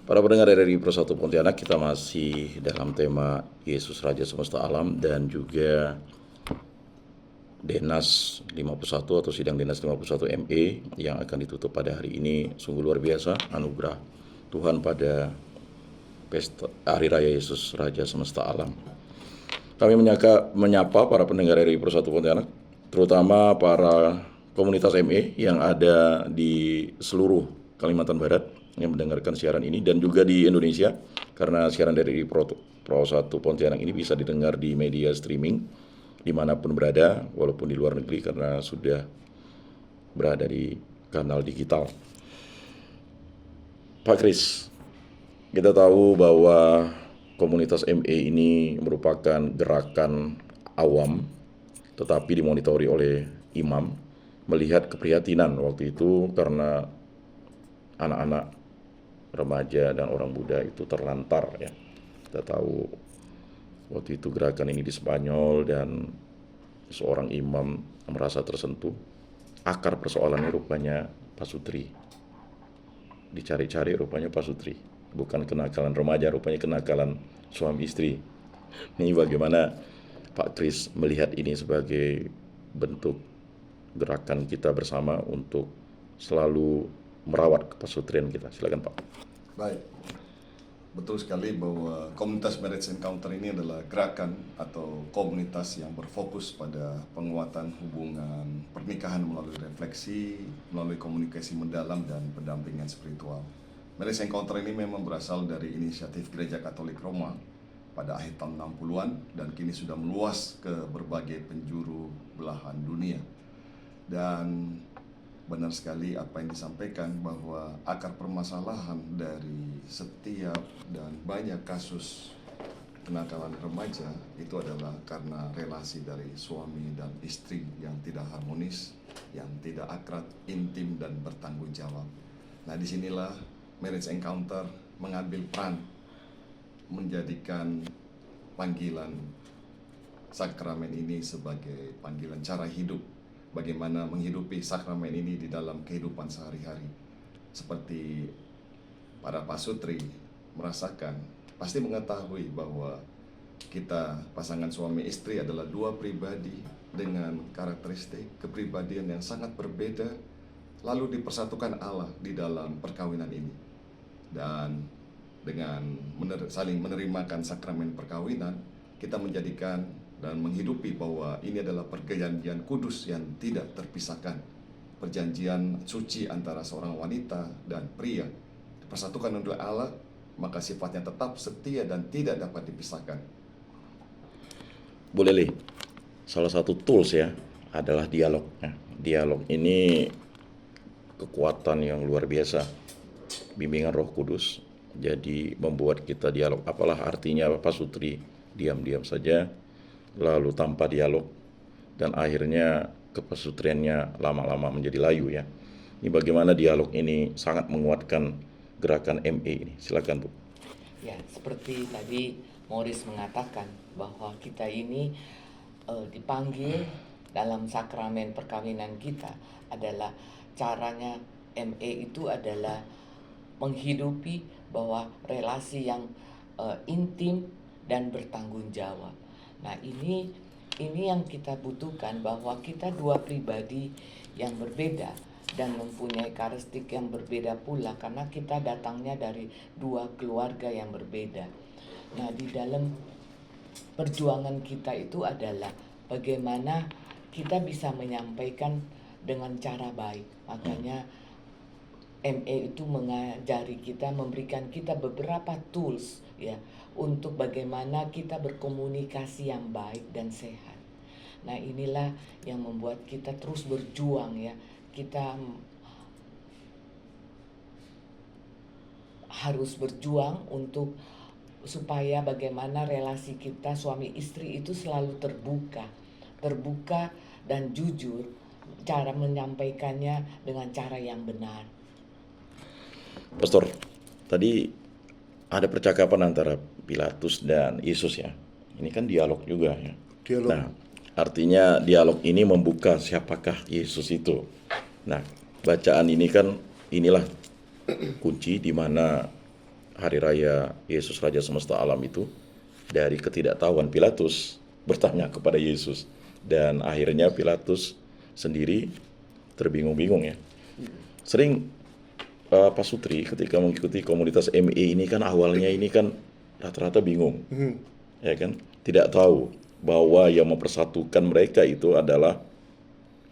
Para pendengar RRI Persatu Pontianak, kita masih dalam tema Yesus Raja Semesta Alam dan juga Denas 51 atau Sidang Denas 51 ME yang akan ditutup pada hari ini. Sungguh luar biasa anugerah Tuhan pada pesta Hari Raya Yesus Raja Semesta Alam. Kami menyapa para pendengar RRI Persatu Pontianak, terutama para komunitas ME yang ada di seluruh Kalimantan Barat yang mendengarkan siaran ini dan juga di Indonesia, karena siaran dari Pro 1 Pontianak ini bisa didengar di media streaming dimanapun berada, walaupun di luar negeri karena sudah berada di kanal digital. Pak Kris, kita tahu bahwa komunitas ME ini merupakan gerakan awam, tetapi dimonitori oleh imam, melihat keprihatinan waktu itu karena anak-anak, remaja dan orang muda itu terlantar ya. Kita tahu waktu itu gerakan ini di Spanyol dan seorang imam merasa tersentuh. Akar persoalannya rupanya pasutri. Dicari-cari rupanya pasutri. Bukan kenakalan remaja, rupanya kenakalan suami istri. Ini bagaimana Pak Kris melihat ini sebagai bentuk gerakan kita bersama untuk selalu merawat kepasutrian kita. Silakan Pak. Baik, betul sekali bahwa komunitas Marriage Encounter ini adalah gerakan atau komunitas yang berfokus pada penguatan hubungan pernikahan melalui refleksi, melalui komunikasi mendalam dan pendampingan spiritual. Marriage Encounter ini memang berasal dari inisiatif Gereja Katolik Roma pada akhir tahun 60-an dan kini sudah meluas ke berbagai penjuru belahan dunia. Dan benar sekali apa yang disampaikan bahwa akar permasalahan dari setiap dan banyak kasus kenakalan remaja itu adalah karena relasi dari suami dan istri yang tidak harmonis, yang tidak akrab, intim dan bertanggung jawab. Nah, disinilah Marriage Encounter mengambil peran menjadikan panggilan sakramen ini sebagai panggilan cara hidup. Bagaimana menghidupi sakramen ini di dalam kehidupan sehari-hari. Seperti para pasutri merasakan, pasti mengetahui bahwa kita pasangan suami istri adalah dua pribadi dengan karakteristik kepribadian yang sangat berbeda, lalu dipersatukan Allah di dalam perkawinan ini. Dan dengan saling menerimakan sakramen perkawinan, kita menjadikan dan menghidupi bahwa ini adalah perjanjian kudus yang tidak terpisahkan. Perjanjian suci antara seorang wanita dan pria dipersatukan oleh Allah, maka sifatnya tetap setia dan tidak dapat dipisahkan. Bu Lili, salah satu tools ya adalah dialog. Dialog ini kekuatan yang luar biasa, bimbingan Roh Kudus. Jadi membuat kita dialog. Apalah artinya Pak Sutri diam-diam saja, lalu tanpa dialog, dan akhirnya kepasutriannya lama-lama menjadi layu ya. Ini bagaimana dialog ini sangat menguatkan gerakan ME ini. Silakan Bu. Ya, seperti tadi Morris mengatakan bahwa kita ini dipanggil dalam sakramen perkawinan kita adalah caranya ME itu adalah menghidupi bahwa relasi yang intim dan bertanggung jawab. Nah, ini yang kita butuhkan, bahwa kita dua pribadi yang berbeda dan mempunyai karakteristik yang berbeda pula karena kita datangnya dari dua keluarga yang berbeda. Nah, di dalam perjuangan kita itu adalah bagaimana kita bisa menyampaikan dengan cara baik. Makanya ME itu mengajari kita, memberikan kita beberapa tools ya untuk bagaimana kita berkomunikasi yang baik dan sehat. Nah, inilah yang membuat kita terus berjuang ya. Kita harus berjuang untuk supaya bagaimana relasi kita suami istri itu selalu terbuka dan jujur, cara menyampaikannya dengan cara yang benar. Pastor, tadi ada percakapan antara Pilatus dan Yesus ya. Ini kan dialog juga ya. Dialog. Nah, artinya dialog ini membuka siapakah Yesus itu. Nah, bacaan ini kan inilah kunci di mana hari raya Yesus Raja semesta alam itu, dari ketidaktahuan Pilatus bertanya kepada Yesus, dan akhirnya Pilatus sendiri terbingung-bingung ya. Sering Pak Sutri ketika mengikuti komunitas ME ini kan awalnya ini kan rata-rata bingung, ya kan, tidak tahu bahwa yang mempersatukan mereka itu adalah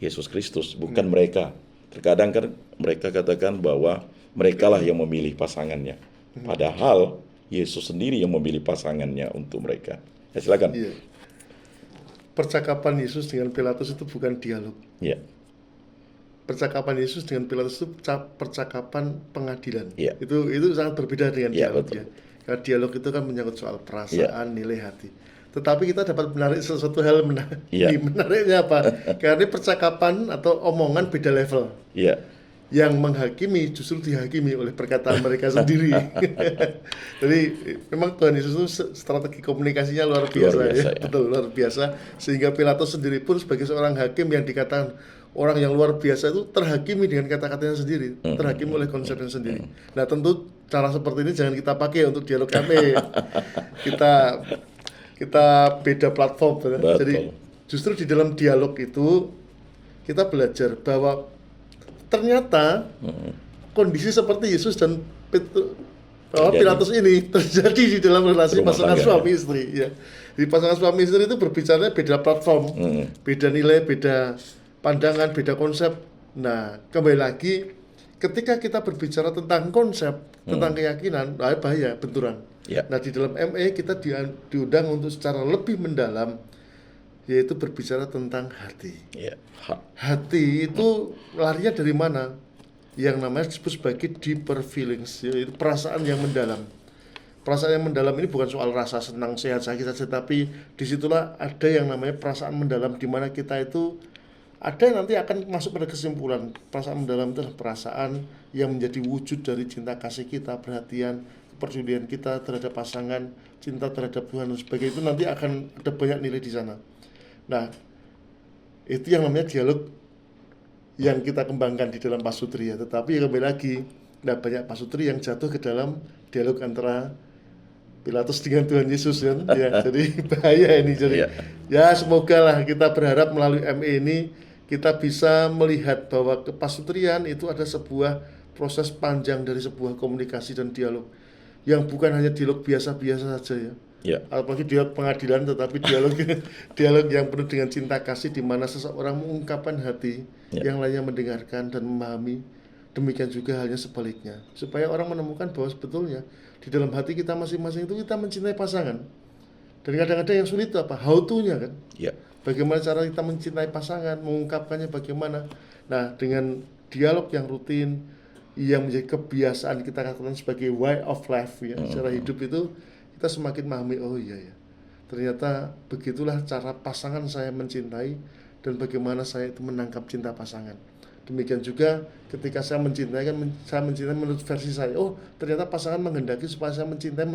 Yesus Kristus, bukan mereka. Terkadang kan mereka katakan bahwa merekalah yang memilih pasangannya, padahal Yesus sendiri yang memilih pasangannya untuk mereka. Ya, silakan. Iya. Percakapan Yesus dengan Pilatus itu bukan dialog. Ya, Percakapan Yesus dengan Pilatus itu percakapan pengadilan. Iya. Itu sangat berbeda dengan Iya, dialog betul. ya. Karena dialog itu kan menyangkut soal perasaan, nilai hati. Tetapi kita dapat menarik sesuatu hal Iya. menariknya apa? Karena ini percakapan atau omongan beda level. ya, Yang menghakimi justru dihakimi oleh perkataan mereka sendiri. Jadi memang Tuhan Yesus itu strategi komunikasinya luar biasa, biasa, ya. Betul, luar biasa. Sehingga Pilatus sendiri pun sebagai seorang hakim yang dikatakan orang yang luar biasa itu terhakimi dengan kata-katanya sendiri, terhakimi oleh konsepnya sendiri. Nah tentu cara seperti ini jangan kita pakai untuk dialog kami. kita beda platform. Betul. Jadi justru di dalam dialog itu kita belajar bahwa ternyata kondisi seperti Yesus dan Pilatus ini terjadi di dalam relasi Rumah pasangan tangga, suami istri ya. Di pasangan suami istri itu berbicara beda platform, beda nilai, beda pandangan, beda konsep. Nah, kembali lagi ketika kita berbicara tentang konsep, tentang keyakinan, bahaya benturan. Ya. Nah, di dalam ME kita diundang untuk secara lebih mendalam, yaitu berbicara tentang hati. ya. Hati itu larinya dari mana? Yang namanya disebut sebagai deeper feelings, yaitu perasaan yang mendalam. Perasaan yang mendalam ini bukan soal rasa senang, sehat, sakit saja, tapi disitulah ada yang namanya perasaan mendalam, di mana kita itu ada yang nanti akan masuk pada kesimpulan. Perasaan mendalam itu adalah perasaan yang menjadi wujud dari cinta kasih kita, perhatian, kepedulian kita terhadap pasangan, cinta terhadap Tuhan dan sebagainya. Itu nanti akan ada banyak nilai di sana. Nah, itu yang namanya dialog yang kita kembangkan di dalam pasutri ya. Tetapi kembali lagi, banyak pasutri yang jatuh ke dalam dialog antara Pilatus dengan Tuhan Yesus kan. Ya, jadi bahaya ini. Jadi ya semoga lah kita berharap melalui ME ini kita bisa melihat bahwa kepasutrian itu ada sebuah proses panjang dari sebuah komunikasi dan dialog yang bukan hanya dialog biasa-biasa saja ya. Ya. Apalagi dialog pengadilan, tetapi dialog yang penuh dengan cinta kasih, di mana seseorang mengungkapkan hati, yang lainnya mendengarkan dan memahami. Demikian juga halnya sebaliknya, supaya orang menemukan bahwa sebetulnya di dalam hati kita masing-masing itu kita mencintai pasangan. Dan kadang-kadang yang sulit itu apa? How to-nya kan. Ya. Bagaimana cara kita mencintai pasangan, mengungkapkannya bagaimana. Nah, dengan dialog yang rutin, yang menjadi kebiasaan, kita katakan sebagai way of life ya, cara hidup itu, kita semakin memahami, oh iya ya, ternyata begitulah cara pasangan saya mencintai, dan bagaimana saya itu menangkap cinta pasangan. Demikian juga ketika saya mencintai, kan saya mencintai menurut versi saya. Oh, ternyata pasangan menghendaki supaya saya mencintai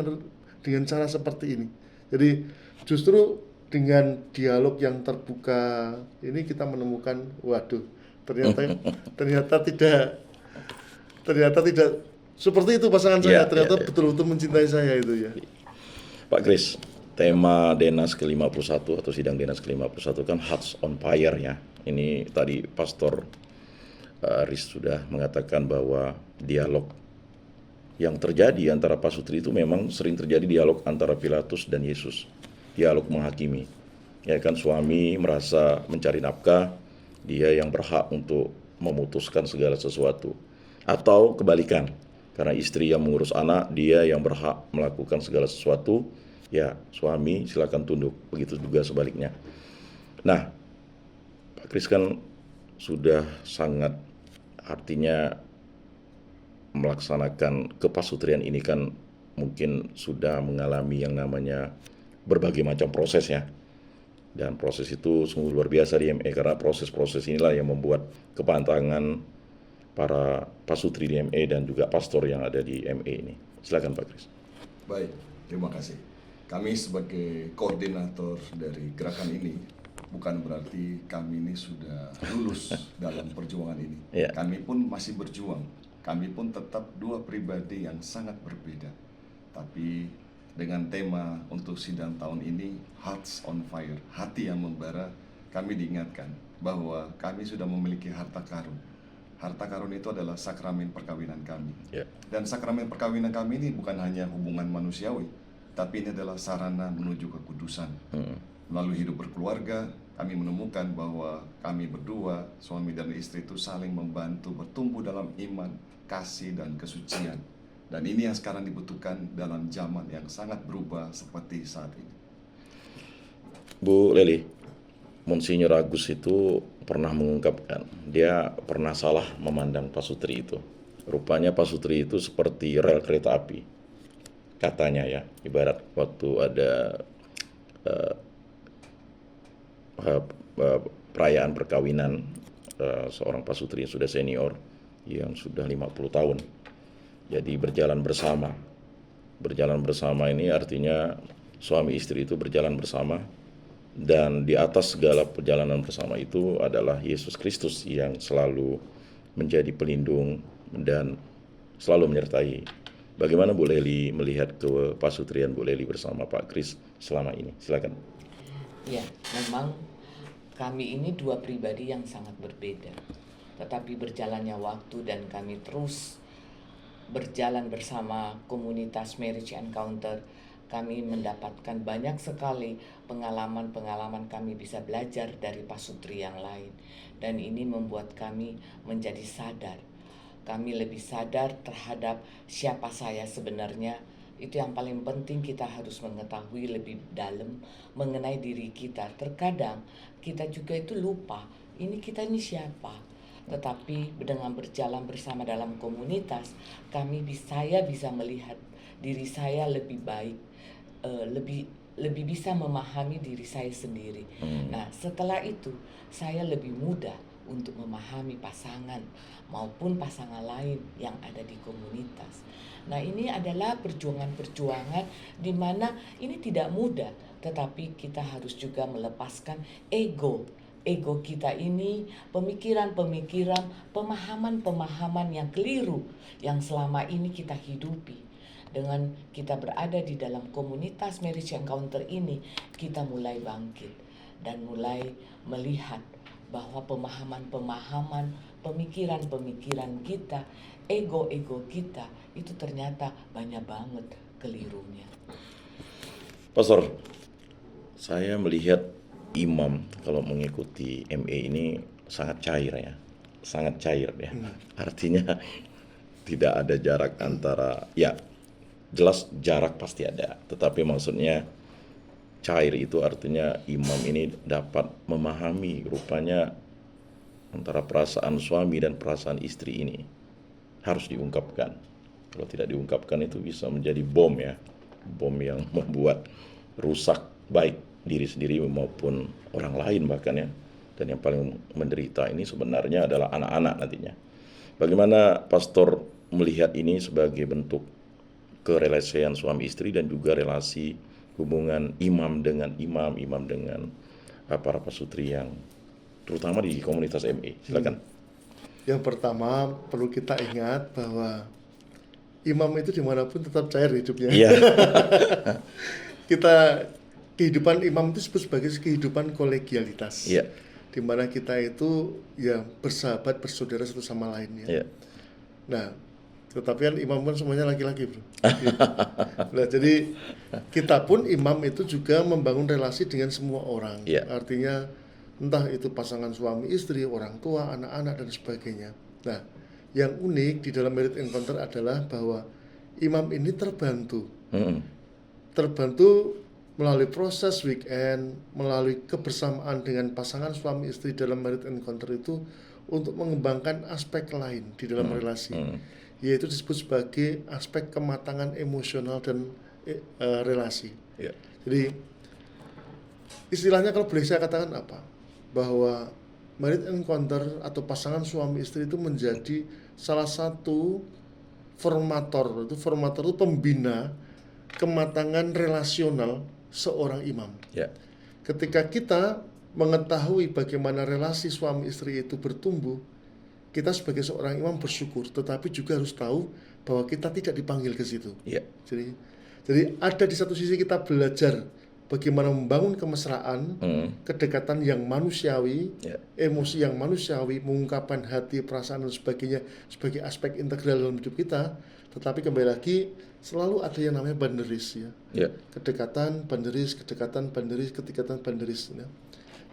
dengan cara seperti ini. Jadi justru dengan dialog yang terbuka ini kita menemukan, waduh, ternyata tidak seperti itu pasangan saya. Ternyata betul-betul mencintai saya itu ya. Pak Kris, tema Denas ke-51 atau sidang Denas ke-51 kan Hearts on Fire ya. Ini tadi Pastor Riz sudah mengatakan bahwa dialog yang terjadi antara pasutri itu memang sering terjadi dialog antara Pilatus dan Yesus. Dialog menghakimi. Ya kan, suami merasa mencari nafkah, dia yang berhak untuk memutuskan segala sesuatu. Atau kebalikan, karena istri yang mengurus anak, dia yang berhak melakukan segala sesuatu, ya suami silakan tunduk. Begitu juga sebaliknya. Nah, Pak Kris kan sudah sangat, artinya melaksanakan kepasutrian ini kan mungkin sudah mengalami yang namanya berbagai macam proses ya. Dan proses itu sungguh luar biasa di ME, karena proses-proses inilah yang membuat kepantangan para pasutri di ME dan juga pastor yang ada di ME ini. Silakan Pak Kris. Baik, terima kasih. Kami sebagai koordinator dari gerakan ini bukan berarti kami ini sudah lulus dalam perjuangan ini. Ya. Kami pun masih berjuang. Kami pun tetap dua pribadi yang sangat berbeda. tapi dengan tema untuk sidang tahun ini Hearts on Fire, hati yang membara, kami diingatkan bahwa kami sudah memiliki harta karun. Harta karun itu adalah sakramen perkawinan kami. Ya. Dan sakramen perkawinan kami ini bukan hanya hubungan manusiawi, tapi ini adalah sarana menuju kekudusan. Melalui hidup berkeluarga, kami menemukan bahwa kami berdua, suami dan istri itu saling membantu bertumbuh dalam iman, kasih, dan kesucian. Dan ini yang sekarang dibutuhkan dalam zaman yang sangat berubah seperti saat ini. Bu Leli, Monsinyur Agus itu pernah mengungkapkan, dia pernah salah memandang Pasutri itu. Rupanya Pasutri itu seperti rel kereta api. Katanya ya, ibarat waktu ada perayaan perkawinan seorang pasutri yang sudah senior, yang sudah 50 tahun. Jadi berjalan bersama. Berjalan bersama ini artinya suami istri itu berjalan bersama, dan di atas segala perjalanan bersama itu adalah Yesus Kristus yang selalu menjadi pelindung dan selalu menyertai. Bagaimana Bu Leli melihat kepasutrian Bu Leli bersama Pak Kris selama ini? Silakan. Ya, memang kami ini dua pribadi yang sangat berbeda. Tetapi berjalannya waktu dan kami terus berjalan bersama komunitas Marriage Encounter, kami mendapatkan banyak sekali pengalaman-pengalaman, kami bisa belajar dari pasutri yang lain. Dan ini membuat kami menjadi sadar. Kami lebih sadar terhadap siapa saya sebenarnya. Itu yang paling penting, kita harus mengetahui lebih dalam mengenai diri kita. Terkadang kita juga itu lupa, kita ini siapa. Tetapi dengan berjalan bersama dalam komunitas, saya bisa melihat diri saya lebih baik, lebih bisa memahami diri saya sendiri. Nah, setelah itu saya lebih mudah untuk memahami pasangan maupun pasangan lain yang ada di komunitas. Nah, ini adalah perjuangan-perjuangan di mana ini tidak mudah, tetapi kita harus juga melepaskan ego kita ini, pemikiran-pemikiran, pemahaman-pemahaman yang keliru yang selama ini kita hidupi. Dengan kita berada di dalam komunitas Marriage Encounter ini, kita mulai bangkit dan mulai melihat bahwa pemahaman-pemahaman, pemikiran-pemikiran kita, ego-ego kita itu ternyata banyak banget kelirunya. Pastor, saya melihat imam kalau mengikuti MA ini sangat cair ya. Sangat cair ya. Artinya tidak ada jarak antara, ya jelas jarak pasti ada, tetapi maksudnya cair itu artinya imam ini dapat memahami rupanya antara perasaan suami dan perasaan istri ini harus diungkapkan. Kalau tidak diungkapkan itu bisa menjadi bom ya, bom yang membuat rusak baik diri sendiri maupun orang lain bahkan ya. Dan yang paling menderita ini sebenarnya adalah anak-anak nantinya. Bagaimana pastor melihat ini sebagai bentuk kerelasian suami istri dan juga relasi hubungan imam dengan imam dengan para pasutri yang terutama di komunitas MA? Silakan. Yang pertama perlu kita ingat bahwa imam itu dimanapun tetap cair hidupnya. Iya. Kehidupan imam itu disebut sebagai kehidupan kolegialitas. Iya. Di mana kita itu ya bersahabat, bersaudara satu sama lain ya. Iya. Nah, tetapi kan imam kan semuanya laki-laki, bro. Nah, jadi kita pun imam itu juga membangun relasi dengan semua orang. Iya. Artinya entah itu pasangan suami istri, orang tua, anak-anak dan sebagainya. Nah, yang unik di dalam Marriage Encounter adalah bahwa imam ini terbantu melalui proses weekend, melalui kebersamaan dengan pasangan suami istri dalam Marriage Encounter itu untuk mengembangkan aspek lain di dalam relasi, yaitu disebut sebagai aspek kematangan emosional dan relasi. Yeah. Jadi istilahnya kalau boleh saya katakan apa? Bahwa Marriage Encounter atau pasangan suami istri itu menjadi salah satu formator itu pembina kematangan relasional seorang imam. Yeah. Ketika kita mengetahui bagaimana relasi suami istri itu bertumbuh, kita sebagai seorang imam bersyukur, tetapi juga harus tahu bahwa kita tidak dipanggil ke situ. Yeah. Jadi Jadi ada di satu sisi kita belajar bagaimana membangun kemesraan, kedekatan yang manusiawi, Ya. emosi yang manusiawi, mengungkapkan hati, perasaan dan sebagainya sebagai aspek integral dalam hidup kita. Tetapi kembali lagi selalu ada yang namanya boundaries ya. Ya. Kedekatan, boundaries, kedekatan, boundaries ya.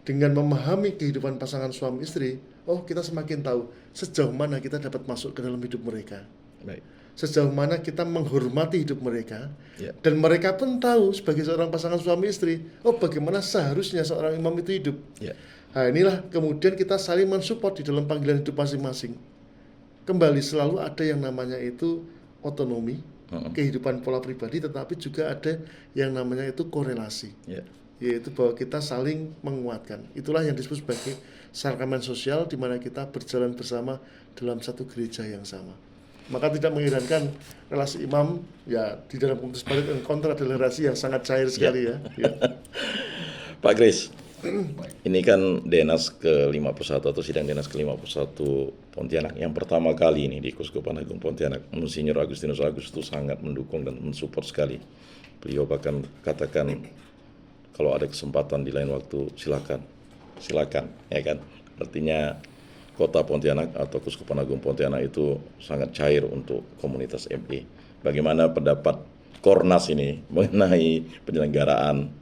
Dengan memahami kehidupan pasangan suami istri, kita semakin tahu sejauh mana kita dapat masuk ke dalam hidup mereka. Baik. Sejauh mana kita menghormati hidup mereka, Ya. dan mereka pun tahu sebagai seorang pasangan suami istri, bagaimana seharusnya seorang imam itu hidup. Ya. Nah inilah kemudian kita saling mensupport di dalam panggilan hidup masing-masing. Kembali selalu ada yang namanya itu otonomi, kehidupan pola pribadi, tetapi juga ada yang namanya itu korelasi, Ya. yaitu bahwa kita saling menguatkan. Itulah yang disebut sebagai sakramen sosial, di mana kita berjalan bersama dalam satu gereja yang sama. Maka tidak mengherankan relasi imam ya di dalam komunitas Balit Encounter adalah relasi yang sangat cair sekali ya. Pak Kris, ini kan Denas ke-51 atau sidang Denas ke-51 Pontianak yang pertama kali ini di Keuskupan Agung Pontianak. Monsinyur Agustinus Agus itu sangat mendukung dan mensupport sekali. Beliau bahkan katakan kalau ada kesempatan di lain waktu silakan, ya kan. Artinya Kota Pontianak atau Keuskupan Agung Pontianak itu sangat cair untuk komunitas ME. Bagaimana pendapat Kornas ini mengenai penyelenggaraan